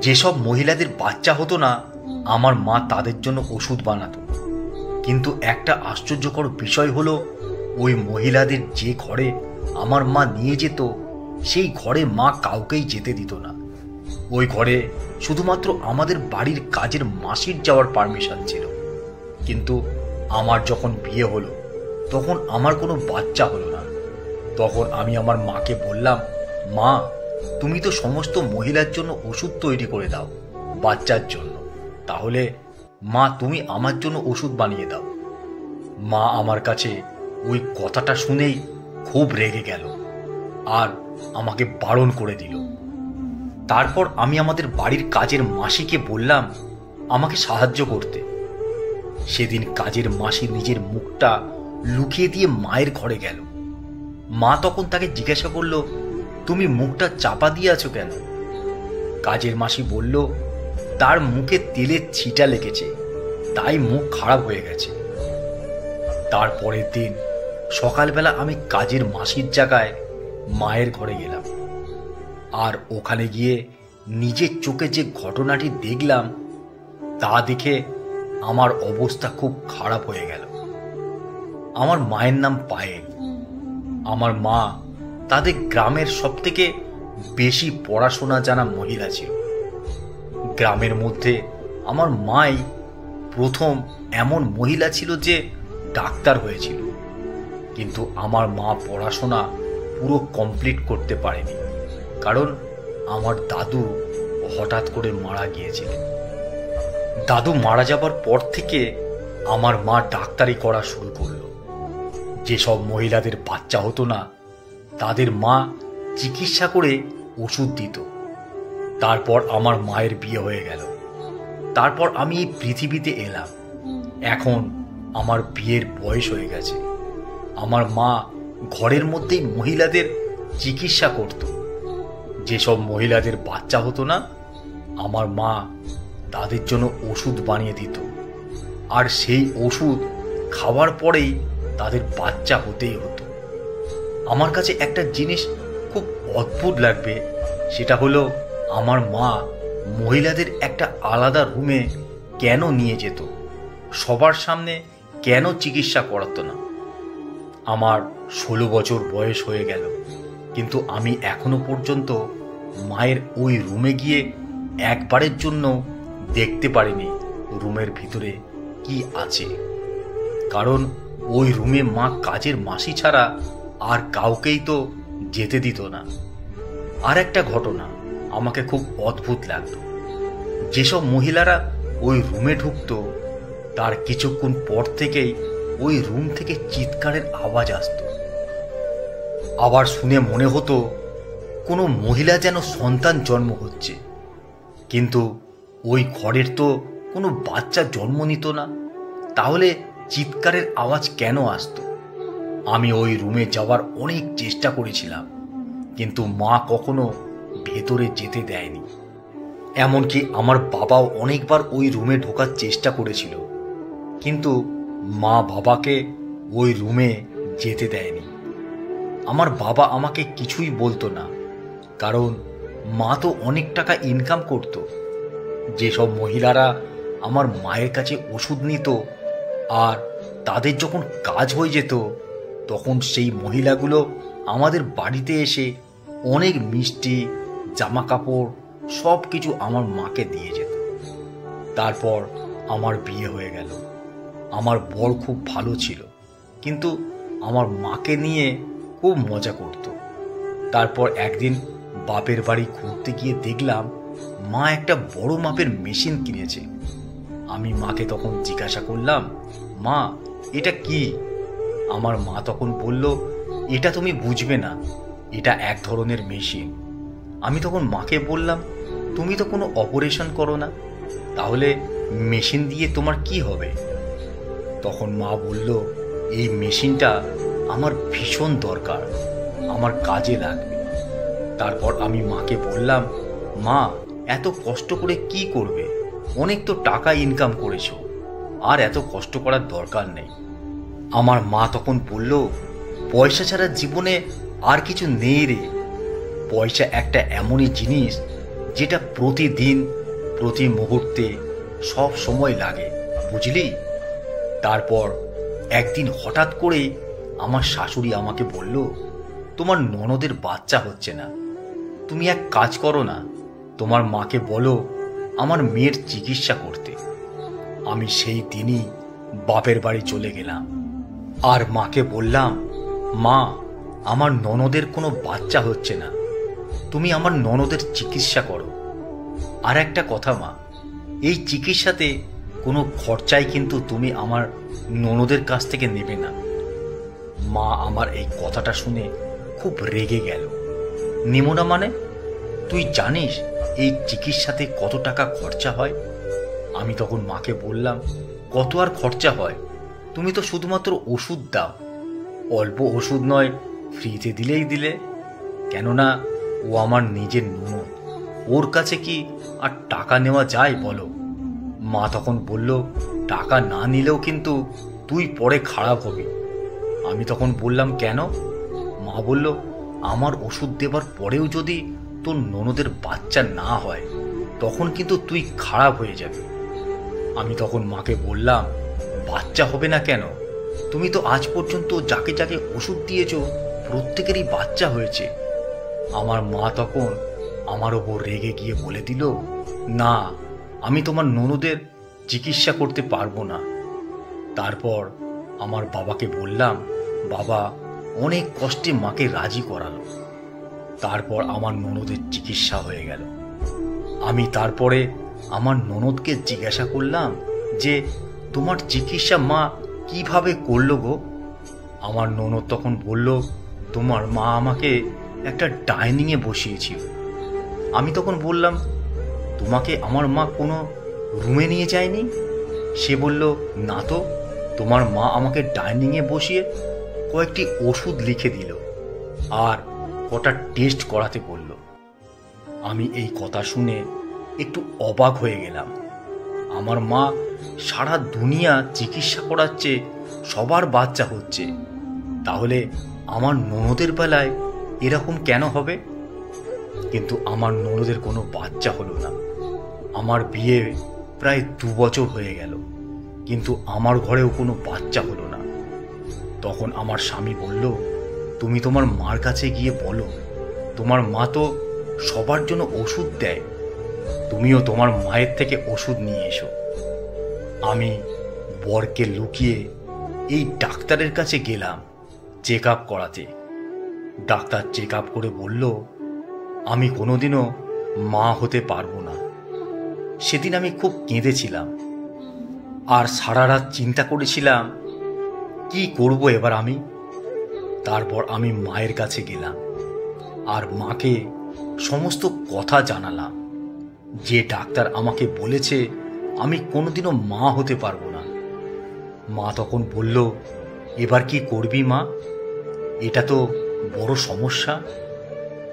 যেসব মহিলাদের বাচ্চা হতো না, আমার মা তাদের জন্য ওষুধ বানাতো। কিন্তু একটা আশ্চর্যকর বিষয় হলো, ওই মহিলাদের যে ঘরে আমার মা নিয়ে যেত, সেই ঘরে মা কাউকেই যেতে দিত না। ওই ঘরে শুধুমাত্র আমাদের বাড়ির কাজের মাসির যাওয়ার পারমিশন ছিল। কিন্তু আমার যখন বিয়ে হলো, তখন আমার কোনো বাচ্চা হলো না। তখন আমি আমার মাকে বললাম, মা, তুমি তো সমস্ত মহিলার জন্য ওষুধ তৈরি করে দাও বাচ্চার জন্য, তাহলে মা তুমি আমার জন্য ওষুধ বানিয়ে দাও। মা আমার কাছে ওই কথাটা শুনেই খুব রেগে গেল আর আমাকে বারণ করে দিল। তারপর আমি আমাদের বাড়ির কাজের মাসিকে বললাম আমাকে সাহায্য করতে। সেদিন কাজের মাসি নিজের মুখটা লুকিয়ে দিয়ে মায়ের ঘরে গেল। মা তখন তাকে জিজ্ঞাসা করল, তুমি মুখটা চাপা দিয়ে আছো কেন? কাজের মাসি বলল, তার মুখে তেলের ছিটা লেগেছে, তাই মুখ খারাপ হয়ে গেছে। তারপরের দিন সকালবেলা আমি কাজের মাসির জায়গায় মায়ের ঘরে গেলাম, আর ওখানে গিয়ে নিজের চোখে যে ঘটনাটি দেখলাম তা দেখে আমার অবস্থা খুব খারাপ হয়ে গেল। আমার মায়ের নাম পায়েল। আমার মা তাদের গ্রামের সবথেকে বেশি পড়াশোনা জানা মহিলা ছিল। গ্রামের মধ্যে আমার মাই প্রথম এমন মহিলা ছিল যে ডাক্তার হয়েছিল। কিন্তু আমার মা পড়াশোনা পুরো কমপ্লিট করতে পারেনি, কারণ আমার দাদু হঠাৎ করে মারা গিয়েছিলেন। দাদু মারা যাবার পর থেকে আমার মা ডাক্তারি করা শুরু করলো। যেসব মহিলাদের বাচ্চা হতো না, তাদের মা চিকিৎসা করে ওষুধ দিত। তারপর আমার মায়ের বিয়ে হয়ে গেল। তারপর আমি এই পৃথিবীতে এলাম। এখন আমার বিয়ের বয়স হয়ে গেছে। আমার মা ঘরের মধ্যেই মহিলাদের চিকিৎসা করত। যেসব মহিলাদের বাচ্চা হতো না, আমার মা তাদের জন্য ওষুধ বানিয়ে দিত, আর সেই ওষুধ খাওয়ার পরেই তাদের বাচ্চা হতেই হতো। আমার কাছে একটা জিনিস খুব অদ্ভুত লাগবে, সেটা হলো আমার মা মহিলাদের একটা আলাদা রুমে কেন নিয়ে যেত, সবার সামনে কেন চিকিৎসা করাতো না। আমার 16 বছর বয়স হয়ে গেল, কিন্তু আমি এখনো পর্যন্ত মায়ের ওই রুমে গিয়ে একবারের জন্য দেখতে পারিনি রুমের ভিতরে কি আছে, কারণ ওই রুমে মা কাজের মাসি ছাড়া আর কাউকেই তো যেতে দিত না। আর একটা ঘটনা আমাকে খুব অদ্ভুত লাগতো। যেসব মহিলারা ওই রুমে ঢুকতো, তার কিছুক্ষণ পর থেকেই ওই রুম থেকে চিৎকারের আওয়াজ আসতো। আবার শুনে মনে হতো কোনো মহিলা যেন সন্তান জন্ম হচ্ছে, কিন্তু ওই ঘরের তো কোনো বাচ্চা জন্ম নিত না, তাহলে চিৎকারের আওয়াজ কেন আসতো? আমি ওই রুমে যাওয়ার অনেক চেষ্টা করেছিলাম, কিন্তু মা কখনো ভেতরে যেতে দেয়নি। এমনকি আমার বাবাও অনেকবার ওই রুমে ঢোকার চেষ্টা করেছিল, কিন্তু মা বাবাকে ওই রুমে যেতে দেয়নি। আমার বাবা আমাকে কিছুই বলতো না, কারণ মা তো অনেক টাকা ইনকাম করত। যেসব মহিলারা আমার মায়ের কাছে ওষুধ নিত আর তাদের যখন কাজ হয়ে যেত, তখন সেই মহিলাগুলো আমাদের বাড়িতে এসে অনেক মিষ্টি, জামা কাপড় সব কিছু আমার মাকে দিয়ে যেত। তারপর আমার বিয়ে হয়ে গেল। আমার বর খুব ভালো ছিল, কিন্তু আমার মাকে নিয়ে খুব মজা করত। তারপর একদিন বাপের বাড়ি ঘুরতে গিয়ে দেখলাম মা একটা বড় মাপের মেশিন কিনেছে। আমি মাকে তখন জিজ্ঞাসা করলাম, মা, এটা কি? আমার মা তখন বলল, এটা তুমি বুঝবে না, এটা এক ধরনের মেশিন। আমি তখন মাকে বললাম, তুমি তো কোনো অপারেশন করো না, তাহলে মেশিন দিয়ে তোমার কি হবে? তখন মা বলল, এই মেশিনটা আমার ভীষণ দরকার, আমার কাজে লাগবে। তারপর আমি মাকে বললাম, মা, এত কষ্ট করে কি করবে? অনেক তো টাকা ইনকাম করেছো, আর এত কষ্ট করার দরকার নেই। আমার মা তখন বলল, পয়সা ছাড়া জীবনে আর কিছু নেই রে। পয়সা একটা এমনই জিনিস যেটা প্রতিদিন প্রতি মুহূর্তে সব সময় লাগে, বুঝলি? তারপর একদিন হঠাৎ করে আমার শাশুড়ি আমাকে বলল, তোমার ননদের বাচ্চা হচ্ছে না, তুমি এক কাজ করো না, তোমার মাকে বলো আমার মেয়ের চিকিৎসা করতে। আমি সেই দিনই বাপের বাড়ি চলে গেলাম আর মাকে বললাম, মা, আমার ননদের কোনো বাচ্চা হচ্ছে না, তুমি আমার ননদের চিকিৎসা করো। আর একটা কথা মা, এই চিকিৎসাতে কোনো খরচাই কিন্তু তুমি আমার ননদের কাছ থেকে নেবে না। মা আমার এই কথাটা শুনে খুব রেগে গেল। নেবো না মানে? তুই জানিস এই চিকিৎসাতে কত টাকা খরচা হয়? আমি তখন মাকে বললাম, কত আর খরচা হয়, তুমি তো শুধুমাত্র ওষুধ দাও, অল্প ওষুধ নয়, ফ্রিতে দিলেই দিলে। কেননা ও আমার নিজের ননদ, ওর কাছে কি আর টাকা নেওয়া যায় বলো? মা তখন বলল, টাকা না নিলেও কিন্তু তুই পরে খারাপ হবি। আমি তখন বললাম, কেন? মা বলল, আমার ওষুধ দেবার পরেও যদি তোর ননদের বাচ্চা না হয় তখন কিন্তু তুই খারাপ হয়ে যাবি। আমি তখন মাকে বললাম, বাচ্চা হবে না কেন? তুমি তো আজ পর্যন্ত যাকে যাকে ওষুধ দিয়েছ প্রত্যেকেরই বাচ্চা হয়েছে। আমার মা তখন আমার ওপর রেগে গিয়ে বলে দিল, না, আমি তোমার ননদের চিকিৎসা করতে পারবো না। তারপর আমার বাবাকে বললাম, বাবা অনেক কষ্টে মাকে রাজি করালো। তারপর আমার ননদের চিকিৎসা হয়ে গেল। আমি তারপরে আমার ননদকে জিজ্ঞাসা করলাম যে, তোমার চিকিৎসা মা কিভাবে করলো গো? আমার ননদ তখন বলল, তোমার মা আমাকে একটা ডাইনিংয়ে বসিয়েছিল। আমি তখন বললাম, তোমাকে আমার মা কোনো রুমে নিয়ে যায়নি? সে বলল, না তো, তোমার মা আমাকে ডাইনিংয়ে বসিয়ে কয়েকটি ওষুধ লিখে দিল আর কটা টেস্ট করাতে বলল। আমি এই কথা শুনে একটু অবাক হয়ে গেলাম। আমার মা সারা দুনিয়া চিকিৎসা করাচ্ছে, সবার বাচ্চা হচ্ছে, তাহলে আমার ননদের বেলায় এরকম কেন হবে? কিন্তু আমার ননদের কোনো বাচ্চা হলো না। আমার বিয়ে প্রায় 2 বছর হয়ে গেল, কিন্তু আমার ঘরেও কোনো বাচ্চা হলো না। তখন আমার স্বামী বলল, তুমি তোমার মার কাছে গিয়ে বলো, তোমার মা তো সবার জন্য ওষুধ দেয়, তুমিও তোমার মায়ের থেকে ওষুধ নিয়ে এসো। আমি বরকে লুকিয়ে এই ডাক্তারের কাছে গেলাম চেক আপ করাতে। ডাক্তার চেক আপ করে বলল, আমি কোনোদিনও মা হতে পারবো না। সেদিন আমি খুব কেঁদেছিলাম আর সারা রাত চিন্তা করেছিলাম কি করব এবার আমি। তারপর আমি মায়ের কাছে গেলাম আর মাকে সমস্ত কথা জানালাম যে ডাক্তার আমাকে বলেছে আমি কোনোদিনও মা হতে পারবো না। মা তখন বলল, এবার কি করবি মা? এটা তো বড় সমস্যা।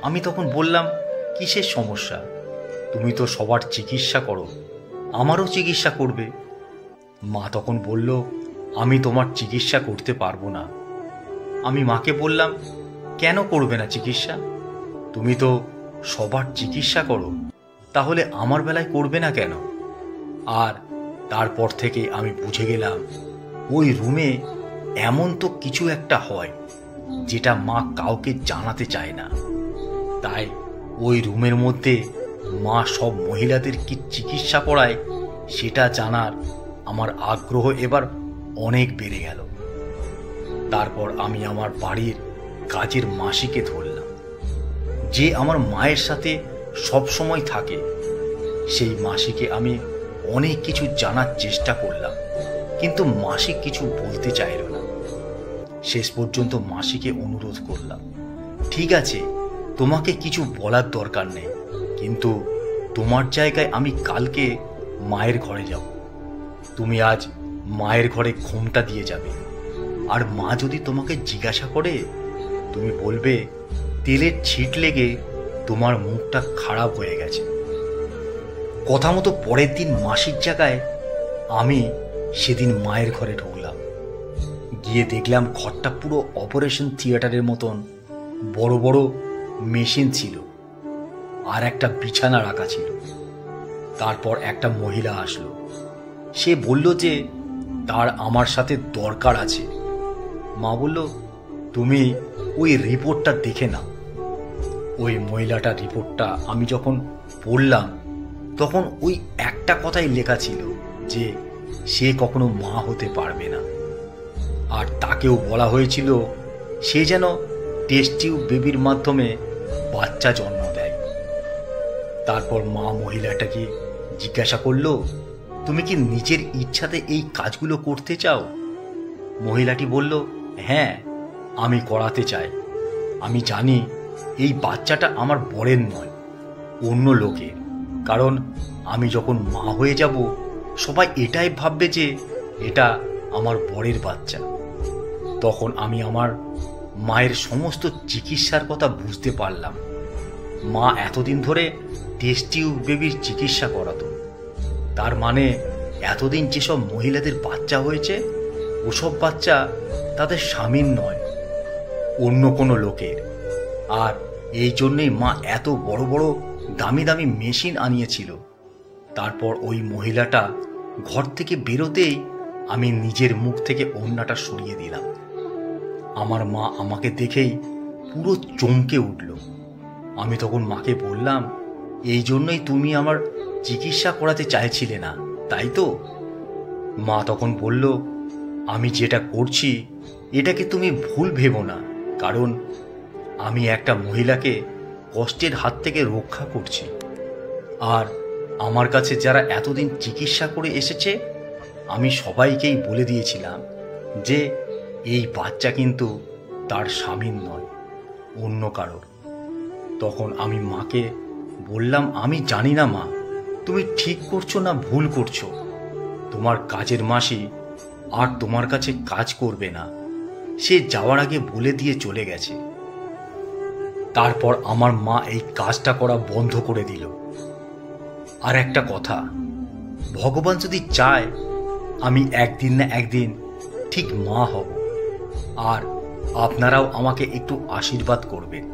আমি তখন বললাম, কিসের সমস্যা? তুমি তো সবার চিকিৎসা করো, আমারও চিকিৎসা করবে। মা তখন বলল, আমি তোমার চিকিৎসা করতে পারবো না। আমি মাকে বললাম, কেন করবে না চিকিৎসা? তুমি তো সবার চিকিৎসা করো, তাহলে আমার বেলায় করবে না কেন? আর তারপর থেকে আমি বুঝে গেলাম ওই রুমে এমন তো কিছু একটা হয় যেটা মা কাউকে জানাতে চায় না। তাই ওই রুমের মধ্যে মা সব মহিলাদের কি চিকিৎসা করায় সেটা জানার আমার আগ্রহ এবার অনেক বেড়ে গেল। তারপর আমি আমার বাড়ির কাজের মাসিকে ধরলাম, যে আমার মায়ের সাথে সব সময় থাকে। সেই মাসিকে আমি অনেক কিছু জানার চেষ্টা করলাম, কিন্তু মাসি কিছু বলতে চাইল না। শেষ পর্যন্ত মাসিকে অনুরোধ করলাম, ঠিক আছে, তোমাকে কিছু বলার দরকার নেই, কিন্তু তোমার জায়গায় আমি কালকে মায়ের ঘরে যাব। তুমি আজ মায়ের ঘরে ঘুমটা দিয়ে যাবে, আর মা যদি তোমাকে জিজ্ঞাসা করে তুমি বলবে তেলের ছিট লেগে তোমার মুখটা খারাপ হয়ে গেছে। কথা মতো পরের দিন মাসির জায়গায় আমি সেদিন মায়ের ঘরে ঢুকলাম। গিয়ে দেখলাম ঘরটা পুরো অপারেশন থিয়েটারের মতন, বড় বড় মেশিন ছিল। আর একটা বিছানা রাখা ছিল। তারপর একটা মহিলা আসলো। সে বলল যে তার আমার সাথে দরকার আছে। মা বলল, তুমি ওই রিপোর্টটা দেখে নাও। ওই মহিলাটার রিপোর্টটা আমি যখন পড়লাম তখন ওই একটা কথাই লেখা ছিল যে সে কখনো মা হতে পারবে না, আর তাকেও বলা হয়েছিল সে যেন টেস্ট টিউব বেবির মাধ্যমে বাচ্চা জন্ম দেয়। তারপর মা মহিলাটাকে জিজ্ঞাসা করলো, তুমি কি নিজের ইচ্ছাতে এই কাজগুলো করতে চাও? মহিলাটি বলল, হ্যাঁ, আমি করাতে চাই। আমি জানি এই বাচ্চাটা আমার বরের নয়, অন্য লোকের। কারণ আমি যখন মা হয়ে যাব সবাই এটাই ভাববে যে এটা আমার বরের বাচ্চা। তখন আমি আমার মায়ের সমস্ত চিকিৎসার কথা বুঝতে পারলাম। মা এতদিন ধরে টেস্ট টিউব বেবির চিকিৎসা করাতো। তার মানে এতদিন যেসব মহিলাদের বাচ্চা হয়েছে ওসব বাচ্চা তাদের স্বামীর নয়, অন্য কোনো লোকের। আর এই জন্যেই মা এত বড় বড় দামি দামি মেশিন আনিয়েছিল। তারপর ওই মহিলাটা ঘর থেকে বেরোতেই আমি নিজের মুখ থেকে ওড়নাটা সরিয়ে দিলাম। আমার মা আমাকে দেখেই পুরো চমকে উঠল। আমি তখন মাকে বললাম, এই জন্যই তুমি আমার চিকিৎসা করাতে চাইছিলে না, তাই তো? মা তখন বলল, আমি যেটা করছি এটাকে তুমি ভুল ভেবো না, কারণ আমি একটা মহিলাকে কষ্টের হাত থেকে রক্ষা করছি। আর আমার কাছে যারা এতদিন চিকিৎসা করে এসেছে আমি সবাইকেই বলে দিয়েছিলাম যে এই বাচ্চা কিন্তু তার স্বামীর নয়, অন্য কারোর। তখন আমি মাকে বললাম, আমি জানি না মা, তুমি ঠিক করছো না ভুল করছো। তোমার কাজের মাসি আর তোমার কাছে কাজ করবে না, সে যাওয়ার আগে বলে দিয়ে চলে গেছে। তারপর আমার মা এই কাজটা করা বন্ধ করে দিল। আর একটা কথা, ভগবান যদি চায় আমি একদিন না একদিন ঠিক মা হব, আর আপনারাও আমাকে একটু আশীর্বাদ করবেন।